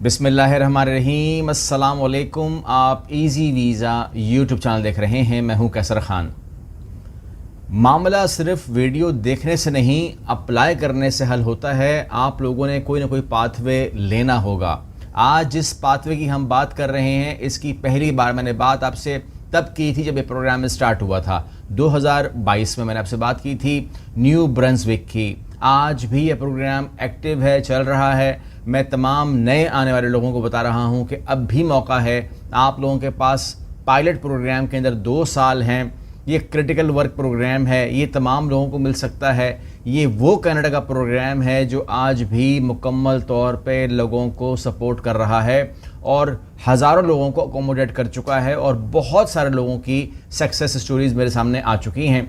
बिस्मिल्लाहिर्रहमानिर्रहीम, अस्सलाम वालेकुम। आप इजी वीज़ा यूट्यूब चैनल देख रहे हैं। मैं हूं कैसर खान। मामला सिर्फ वीडियो देखने से नहीं, अप्लाई करने से हल होता है। आप लोगों ने कोई ना कोई पाथवे लेना होगा। आज जिस पाथवे की हम बात कर रहे हैं, इसकी पहली बार मैंने बात आपसे तब की थी जब ये प्रोग्राम स्टार्ट हुआ था। 2022 में मैंने आपसे बात की थी न्यू ब्रंसविक की। आज भी ये प्रोग्राम एक्टिव है, चल रहा है। मैं तमाम नए आने वाले लोगों को बता रहा हूं कि अब भी मौका है। आप लोगों के पास पायलट प्रोग्राम के अंदर 2 साल हैं। ये क्रिटिकल वर्क प्रोग्राम है, ये तमाम लोगों को मिल सकता है। ये वो कनाडा का प्रोग्राम है जो आज भी मुकम्मल तौर पे लोगों को सपोर्ट कर रहा है और हज़ारों लोगों को अकोमोडेट कर चुका है और बहुत सारे लोगों की सक्सेस स्टोरीज़ मेरे सामने आ चुकी हैं।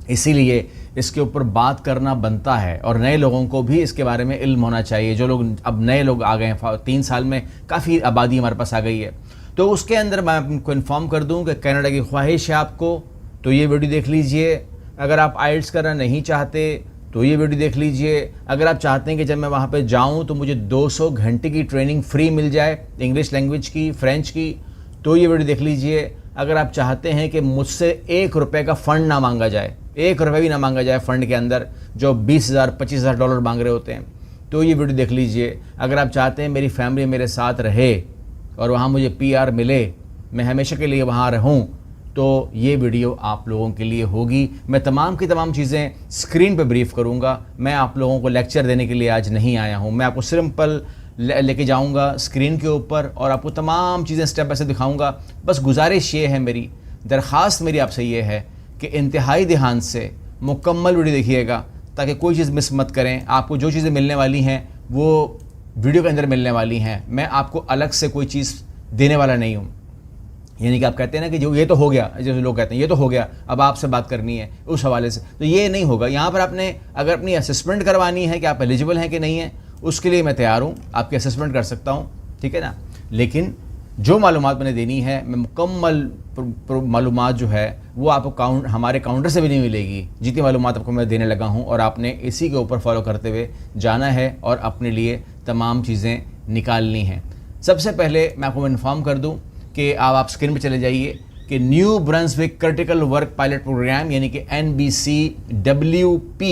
इसीलिए इसके ऊपर बात करना बनता है और नए लोगों को भी इसके बारे में इल्म होना चाहिए। जो लोग अब नए लोग आ गए हैं, 3 साल में काफ़ी आबादी हमारे पास आ गई है। तो उसके अंदर मैं आपको इन्फॉर्म कर दूं कि कनाडा की ख्वाहिश है आपको, तो ये वीडियो देख लीजिए। अगर आप आइल्स करना नहीं चाहते तो ये वीडियो देख लीजिए। अगर आप चाहते हैं कि जब मैं वहाँ पे जाऊँ तो मुझे 200 घंटे की ट्रेनिंग फ्री मिल जाए, इंग्लिश लैंग्वेज की, फ्रेंच की, तो ये वीडियो देख लीजिए। अगर आप चाहते हैं कि मुझसे 1 रुपये का फ़ंड ना मांगा जाए, 1 रुपये भी ना मांगा जाए फ़ंड के अंदर, जो $20,000 $25,000 डॉलर मांग रहे होते हैं, तो ये वीडियो देख लीजिए। अगर आप चाहते हैं मेरी फैमिली मेरे साथ रहे और वहाँ मुझे PR मिले, मैं हमेशा के लिए वहाँ रहूँ, तो ये वीडियो आप लोगों के लिए होगी। मैं तमाम की तमाम चीज़ें स्क्रीन पे ब्रीफ करूँगा। मैं आप लोगों को लेक्चर देने के लिए आज नहीं आया हूँ। मैं आपको सिंपल लेके जाऊँगा स्क्रीन के ऊपर और आपको तमाम चीज़ें स्टेप बाय स्टेप दिखाऊँगा। बस गुजारिश ये है, मेरी दरख्वास्त मेरी आपसे ये है कि इंतहाई ध्यान से मुकम्मल वीडियो देखिएगा ताकि कोई चीज़ मिस मत करें। आपको जो चीज़ें मिलने वाली हैं वो वीडियो के अंदर मिलने वाली हैं। मैं आपको अलग से कोई चीज़ देने वाला नहीं हूँ। यानी कि आप कहते हैं ना कि जो ये तो हो गया, जैसे लोग कहते हैं ये तो हो गया, अब आपसे बात करनी है उस हवाले से, तो ये नहीं होगा। यहाँ पर आपने अगर अपनी असेसमेंट करवानी है कि आप एलिजिबल हैं कि नहीं हैं, उसके लिए मैं तैयार हूँ, आपकी असेसमेंट कर सकता हूँ, ठीक है ना। लेकिन जो मालूमात मैंने देनी है, मैं मुकम्मल मालूमात जो है वो आपको हमारे काउंटर से भी नहीं मिलेगी। जितनी मालूमात आपको मैं देने लगा हूँ, और आपने इसी के ऊपर फॉलो करते हुए जाना है और अपने लिए तमाम चीज़ें निकालनी हैं। सबसे पहले मैं आपको इन्फॉर्म कर दूँ कि आप स्क्रीन पर चले जाइए कि New Brunswick critical work pilot program यानी कि NBCWP,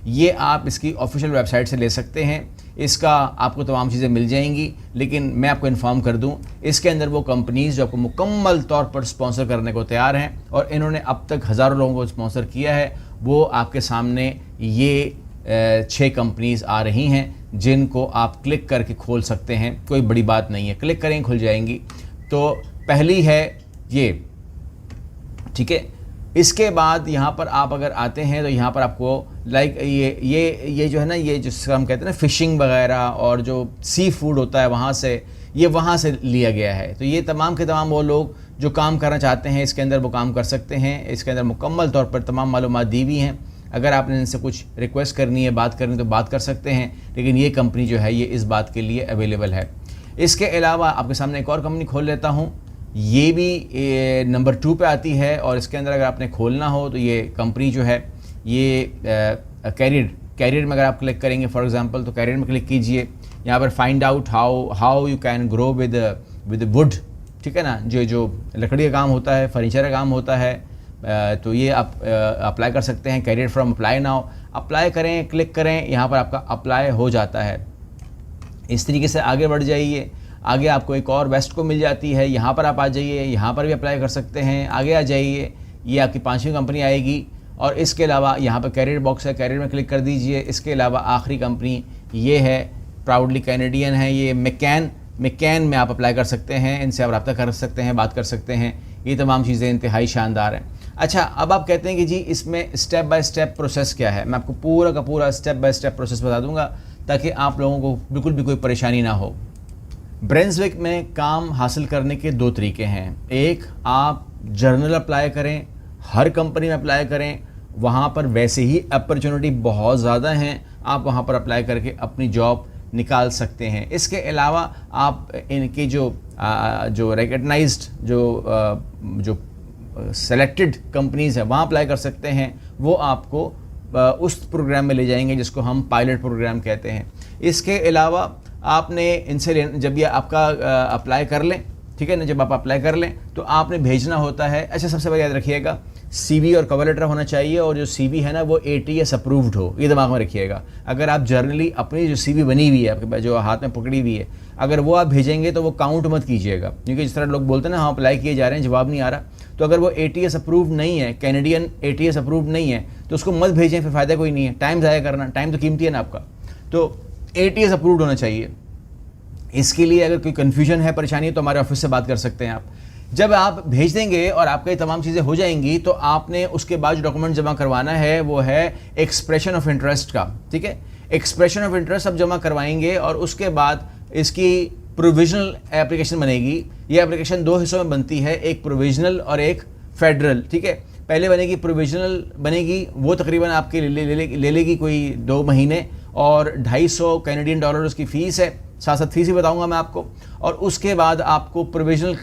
ये आप इसकी ऑफिशियल वेबसाइट से ले सकते हैं। इसका आपको तमाम चीज़ें मिल जाएंगी, लेकिन मैं आपको इन्फॉर्म कर दूं, इसके अंदर वो कंपनीज़ जो आपको मुकम्मल तौर पर स्पॉन्सर करने को तैयार हैं और इन्होंने अब तक हज़ारों लोगों को स्पॉन्सर किया है, वो आपके सामने ये 6 कंपनीज़ आ रही हैं जिनको आप क्लिक करके खोल सकते हैं। कोई बड़ी बात नहीं है, क्लिक करें खुल जाएंगी। तो पहली है ये, ठीक है। इसके बाद यहाँ पर आप अगर आते हैं तो यहाँ पर आपको लाइक ये जो है ना, ये जिसका हम कहते हैं ना फ़िशिंग वगैरह और जो सी फूड होता है, वहाँ से ये वहाँ से लिया गया है। तो ये तमाम के तमाम वो लोग जो काम करना चाहते हैं इसके अंदर वो काम कर सकते हैं। इसके अंदर मुकम्मल तौर पर तमाम मालूमात दी हुई हैं। अगर आपने इनसे कुछ रिक्वेस्ट करनी है, बात करनी, तो बात कर सकते हैं। लेकिन ये कंपनी जो है ये इस बात के लिए अवेलेबल है। इसके अलावा आपके सामने एक और कंपनी खोल लेता हूँ, ये भी नंबर 2 पे आती है और इसके अंदर अगर आपने खोलना हो तो ये कंपनी जो है ये कैरियर में अगर आप क्लिक करेंगे फॉर एग्जांपल, तो कैरियर में क्लिक कीजिए। यहाँ पर find out how you can grow with would, ठीक है ना। जो लकड़ी का काम होता है, फर्नीचर का काम होता है, तो ये आप अप्लाई कर सकते हैं। Career from apply now, apply करें, क्लिक करें, यहाँ पर आपका अप्लाई हो जाता है। इस तरीके से आगे बढ़ जाइए। आगे आपको एक और वेस्ट को मिल जाती है, यहाँ पर आप आ जाइए, यहाँ पर भी अप्लाई कर सकते हैं। आगे आ जाइए, ये आपकी 5वीं कंपनी आएगी। और इसके अलावा यहाँ पर कैरियर बॉक्स है, कैरियर में क्लिक कर दीजिए। इसके अलावा आखिरी कंपनी ये है, प्राउडली कैनेडियन है, ये मैकैन में आप अप्लाई कर सकते हैं। इनसे आप रब्ता कर सकते हैं, बात कर सकते हैं। ये तमाम चीज़ें इंतहाई शानदार हैं। अच्छा, अब आप कहते हैं कि जी इसमें स्टेप बाय स्टेप प्रोसेस क्या है। मैं आपको पूरा का पूरा स्टेप बाय स्टेप प्रोसेस बता दूंगा ताकि आप लोगों को बिल्कुल भी कोई परेशानी ना हो। ब्रंसविक में काम हासिल करने के 2 तरीके हैं। एक, आप जर्नल अप्लाई करें, हर कंपनी में अप्लाई करें, वहाँ पर वैसे ही अपॉर्चुनिटी बहुत ज़्यादा हैं, आप वहाँ पर अप्लाई करके अपनी जॉब निकाल सकते हैं। इसके अलावा आप इनकी जो रिकग्नाइज्ड जो सेलेक्टेड कंपनीज़ हैं वहाँ अप्लाई कर सकते हैं। वो आपको उस प्रोग्राम में ले जाएंगे जिसको हम पायलट प्रोग्राम कहते हैं। इसके अलावा आपने इनसे जब ये आपका अप्लाई कर लें, ठीक है ना, जब आप अप्लाई कर लें तो आपने भेजना होता है। अच्छा, सबसे पहले याद रखिएगा सीवी और कवर लेटर होना चाहिए, और जो सीवी है ना वो ATS अप्रूव्ड हो, ये दिमाग में रखिएगा। अगर आप जर्नली अपनी जो सीवी बनी हुई है आपके पास, जो हाथ में पकड़ी हुई है, अगर वो आप भेजेंगे तो वो काउंट मत कीजिएगा, क्योंकि जिस तरह लोग बोलते हैं ना, हाँ अप्लाई किए जा रहे हैं, जवाब नहीं आ रहा, तो अगर वो ATS अप्रूव्ड नहीं है, कैनेडियन ATS अप्रूव्ड नहीं है, तो उसको मत भेजें, फिर फ़ायदा कोई नहीं है, टाइम ज़ाया करना, टाइम तो कीमती है ना आपका। तो ATS अप्रूव्ड होना चाहिए। इसके लिए अगर कोई कन्फ्यूजन है, परेशानी है, तो हमारे ऑफिस से बात कर सकते हैं आप। जब आप भेज देंगे और आपका ये तमाम चीज़ें हो जाएंगी, तो आपने उसके बाद जो डॉक्यूमेंट जमा करवाना है वो है एक्सप्रेशन ऑफ इंटरेस्ट का, ठीक है। एक्सप्रेशन ऑफ इंटरेस्ट आप जमा करवाएंगे और उसके बाद इसकी प्रोविजनल एप्लीकेशन बनेगी। ये एप्लीकेशन 2 हिस्सों में बनती है, एक प्रोविजनल और एक फेडरल, ठीक है। पहले बनेगी प्रोविजनल बनेगी, वो तकरीबन आपके ले लेगी कोई 2 महीने, और 250 कैनेडियन डॉलर उसकी फ़ीस है, साथ साथ फीस भी बताऊंगा मैं आपको। और उसके बाद आपको प्रोविजनल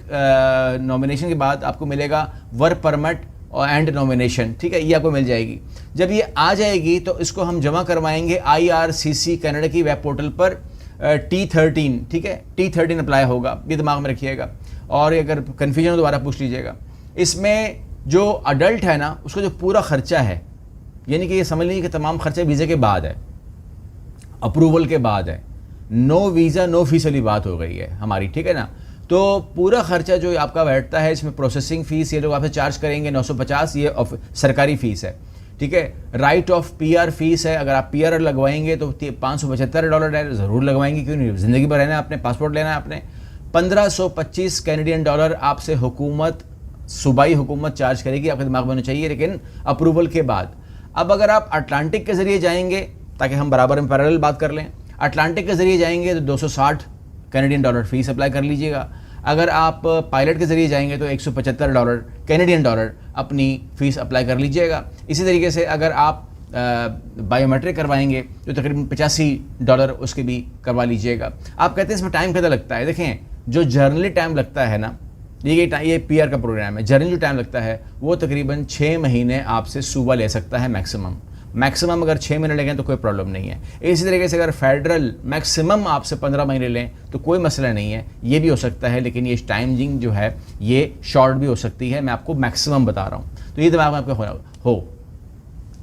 नॉमिनेशन के बाद आपको मिलेगा वर्क परमिट और एंड नॉमिनेशन, ठीक है, ये आपको मिल जाएगी। जब ये आ जाएगी तो इसको हम जमा करवाएंगे IRCC कनाडा की वेब पोर्टल पर T13, ठीक है, T13 अप्लाई होगा, ये दिमाग में रखिएगा। और अगर कन्फ्यूजन हो दोबारा पूछ लीजिएगा। इसमें जो अडल्ट है ना, उसका जो पूरा खर्चा है, यानी कि ये समझ लीजिए कि तमाम खर्चे वीज़े के बाद है, अप्रूवल के बाद है, नो वीज़ा नो फीस वाली बात हो गई है हमारी, ठीक है ना। तो पूरा खर्चा जो आपका बैठता है, इसमें प्रोसेसिंग फ़ीस ये लोग आपसे चार्ज करेंगे 950, ये सरकारी फ़ीस है, ठीक है। राइट ऑफ PR फीस है, अगर आप PR लगवाएंगे तो $575 है, ज़रूर लगवाएंगे, क्यों नहीं, ज़िंदगी भर रहना है आपने, पासपोर्ट लेना है आपने। 1525 कैनेडियन डॉलर आपसे हुकूमत, सूबाई हुकूमत चार्ज करेगी, आपके दिमाग में होना चाहिए, लेकिन अप्रूवल के बाद। अब अगर आप अटलांटिक के ज़रिए जाएंगे, ताकि हम बराबर में पैरेलल बात कर लें, अटलांटिक के ज़रिए जाएंगे तो 260 कैनेडियन डॉलर फ़ीस अप्लाई कर लीजिएगा। अगर आप पायलट के ज़रिए जाएंगे तो $175 कैनेडियन डॉलर अपनी फ़ीस अप्लाई कर लीजिएगा। इसी तरीके से अगर आप बायोमेट्रिक करवाएंगे तो तकरीबन $85 उसके भी करवा लीजिएगा। आप कहते हैं इसमें टाइम कितना लगता है, देखें जो जर्नली टाइम लगता है ना, ये PR का प्रोग्राम है, जर्नली जो टाइम लगता है वो तकरीबन 6 महीने आपसे सूबा ले सकता है मैक्सिमम अगर 6 महीने लगें तो कोई प्रॉब्लम नहीं है। इसी तरीके से अगर फेडरल मैक्सिमम आपसे 15 महीने लें तो कोई मसला नहीं है, ये भी हो सकता है, लेकिन ये टाइमिंग जो है ये शॉर्ट भी हो सकती है, मैं आपको मैक्सिमम बता रहा हूँ, तो ये दिमाग में आपके हो।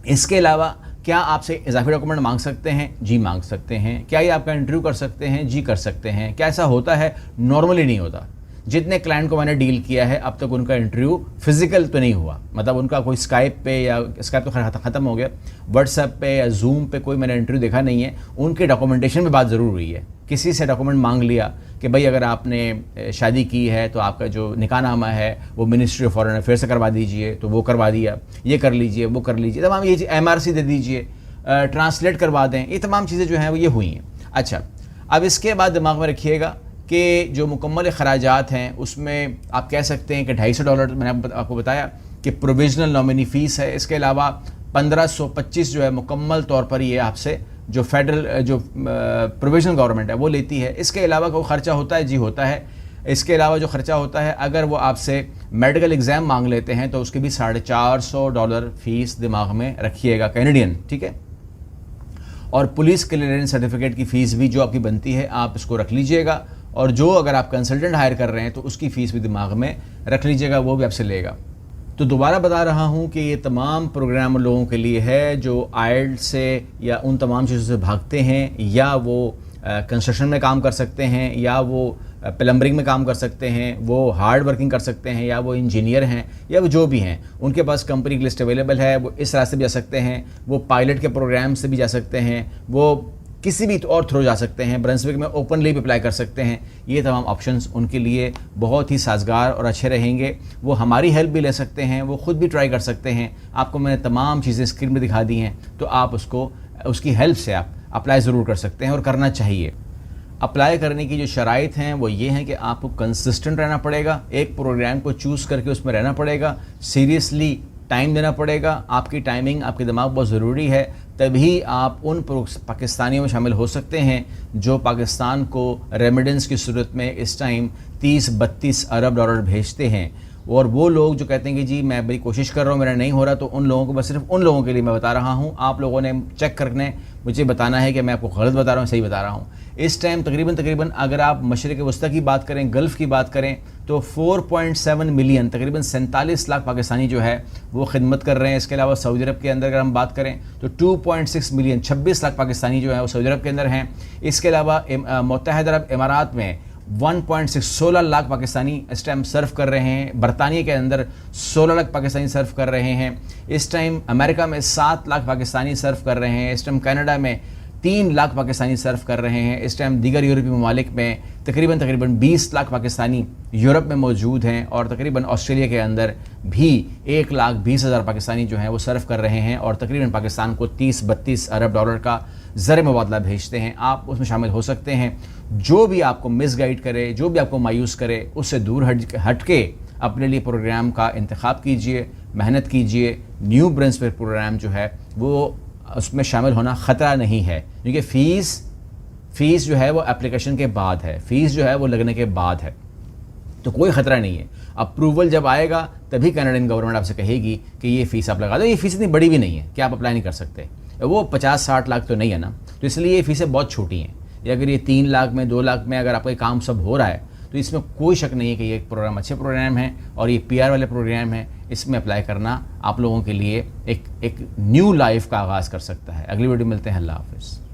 इसके अलावा क्या आपसे इजाफी डॉक्यूमेंट मांग सकते हैं? जी मांग सकते हैं। क्या ये आपका इंटरव्यू कर सकते हैं? जी कर सकते हैं। क्या ऐसा होता है? नॉर्मली नहीं होता। जितने क्लाइंट को मैंने डील किया है अब तक उनका इंटरव्यू फिजिकल तो नहीं हुआ, मतलब उनका कोई स्काइप पे, या स्काइप तो ख़त्म हो गया, व्हाट्सएप पे या जूम पे कोई मैंने इंटरव्यू देखा नहीं है। उनके डॉक्यूमेंटेशन में बात ज़रूर हुई है, किसी से डॉक्यूमेंट मांग लिया कि भाई अगर आपने शादी की है तो आपका जो निकाहनामा है वो मिनिस्ट्री ऑफ फॉरेन अफेयर से करवा दीजिए, तो वो करवा दिया, ये कर लीजिए, वो कर लीजिए, तमाम ये MRC दे दीजिए, ट्रांसलेट करवा दें, ये तमाम चीज़ें जो हैं वो ये हुई हैं। अच्छा, अब इसके बाद दिमाग में रखिएगा कि जो मुकम्मल खराजात हैं उसमें आप कह सकते हैं कि $250 मैंने आपको बताया कि प्रोविजनल नॉमिनी फ़ीस है। इसके अलावा 1525 जो है मुकम्मल तौर पर ये आपसे जो फेडरल जो प्रोविजनल गवर्नमेंट है वो लेती है। इसके अलावा कोई ख़र्चा होता है? जी होता है। इसके अलावा जो ख़र्चा होता है, अगर वो आपसे मेडिकल एग्ज़ाम मांग लेते हैं तो उसके भी $450 फ़ीस दिमाग में रखिएगा, कैनेडियन, ठीक है। और पुलिस क्लियरेंस सर्टिफिकेट की फ़ीस भी जो आपकी बनती है आप इसको रख लीजिएगा, और जो अगर आप कंसल्टेंट हायर कर रहे हैं तो उसकी फ़ीस भी दिमाग में रख लीजिएगा, वो भी आपसे लेगा। तो दोबारा बता रहा हूँ कि ये तमाम प्रोग्राम लोगों के लिए है जो IELTS से या उन तमाम चीज़ों से भागते हैं, या वो कंस्ट्रक्शन में काम कर सकते हैं, या वो प्लम्बरिंग में काम कर सकते हैं, वो हार्ड वर्किंग कर सकते हैं, या वो इंजीनियर हैं, या वो जो भी हैं, उनके पास कंपनी की लिस्ट अवेलेबल है, वो इस रास्ते भी जा सकते हैं, वो पायलट के प्रोग्राम से भी जा सकते हैं, वो किसी भी और थ्रू जा सकते हैं, ब्रंसविक में ओपनली भी अप्लाई कर सकते हैं। ये तमाम ऑप्शंस उनके लिए बहुत ही साजगार और अच्छे रहेंगे। वो हमारी हेल्प भी ले सकते हैं, वो ख़ुद भी ट्राई कर सकते हैं। आपको मैंने तमाम चीज़ें स्क्रीन में दिखा दी हैं, तो आप उसकी हेल्प से आप अप्लाई ज़रूर कर सकते हैं और करना चाहिए। अप्लाई करने की जो शराइत हैं वो ये हैं कि आपको कंसिस्टेंट रहना पड़ेगा, एक प्रोग्राम को चूज़ करके उसमें रहना पड़ेगा, सीरियसली टाइम देना पड़ेगा। आपकी टाइमिंग, आपके दिमाग बहुत ज़रूरी है, तभी आप उन पाकिस्तानियों में शामिल हो सकते हैं जो पाकिस्तान को रेमिडेंस की सूरत में इस टाइम 30-32 अरब डॉलर भेजते हैं। और वो लोग जो कहते हैं कि जी मैं बड़ी कोशिश कर रहा हूँ, मेरा नहीं हो रहा, तो उन लोगों को, बस सिर्फ उन लोगों के लिए मैं बता रहा हूँ, आप लोगों ने चेक करने मुझे बताना है कि मैं आपको गलत बता रहा हूँ, सही बता रहा हूँ। इस टाइम तकरीबन अगर आप मशरिक़ वस्ता की बात करें, गल्फ़ की बात करें, तो 4.7 मिलियन, तकरीबन 47 लाख पाकिस्तानी जो है वो खिदमत कर रहे हैं। इसके अलावा सऊदी अरब के अंदर अगर हम बात करें तो 2.6 मिलियन, 26 लाख पाकिस्तानी जो है वो सऊदी अरब के अंदर हैं। इसके अलावा मुत्तहिदा अरब इमारात में 16 लाख पाकिस्तानी इस टाइम सर्व कर रहे हैं। बरतानिया के अंदर 16 लाख पाकिस्तानी सर्व कर रहे हैं। इस टाइम अमेरिका में 7 लाख पाकिस्तानी सर्व कर रहे हैं। इस टाइम कनाडा में 3 लाख पाकिस्तानी सर्व कर ररहे हैं। इस टाइम दीगर यूरोपीय ममालिक में तकरीबन 20 लाख पाकिस्तानी यूरोप में मौजूद हैं और तकरीबन ऑस्ट्रेलिया के अंदर भी 1,20,000 पाकिस्तानी जो हैं वो सर्व कर रहे हैं और तकरीबन पाकिस्तान को 30-32 अरब डॉलर का ज़र मुबादला भेजते हैं। आप उसमें शामिल हो सकते हैं। जो भी आपको मिसगाइड करे, जो भी आपको मायूस करे, उससे दूर हट के अपने लिए प्रोग्राम का इंतखाब कीजिए, मेहनत कीजिए। न्यू ब्रिंसविल प्रोग्राम जो है वो उसमें शामिल होना ख़तरा नहीं है, क्योंकि फ़ीस जो है वो एप्लीकेशन के बाद है, फ़ीस जो है वो लगने के बाद है, तो कोई ख़तरा नहीं है। अप्रूवल जब आएगा तभी कनाडियन गवर्नमेंट आपसे कहेगी कि ये फ़ीस आप लगा दो। ये फ़ीस इतनी बड़ी भी नहीं है कि आप अप्लाई नहीं कर सकते, वो 50-60 लाख तो नहीं है ना, तो इसलिए ये फ़ीसें बहुत छोटी हैं। या अगर ये 3 लाख में, 2 लाख में अगर आपका काम सब हो रहा है तो इसमें कोई शक नहीं है कि ये प्रोग्राम अच्छे प्रोग्राम है और ये PR वाले प्रोग्राम है। इसमें अप्लाई करना आप लोगों के लिए एक न्यू लाइफ का आगाज़ कर सकता है। अगली वीडियो मिलते हैं। अल्लाह हाफ़िज़।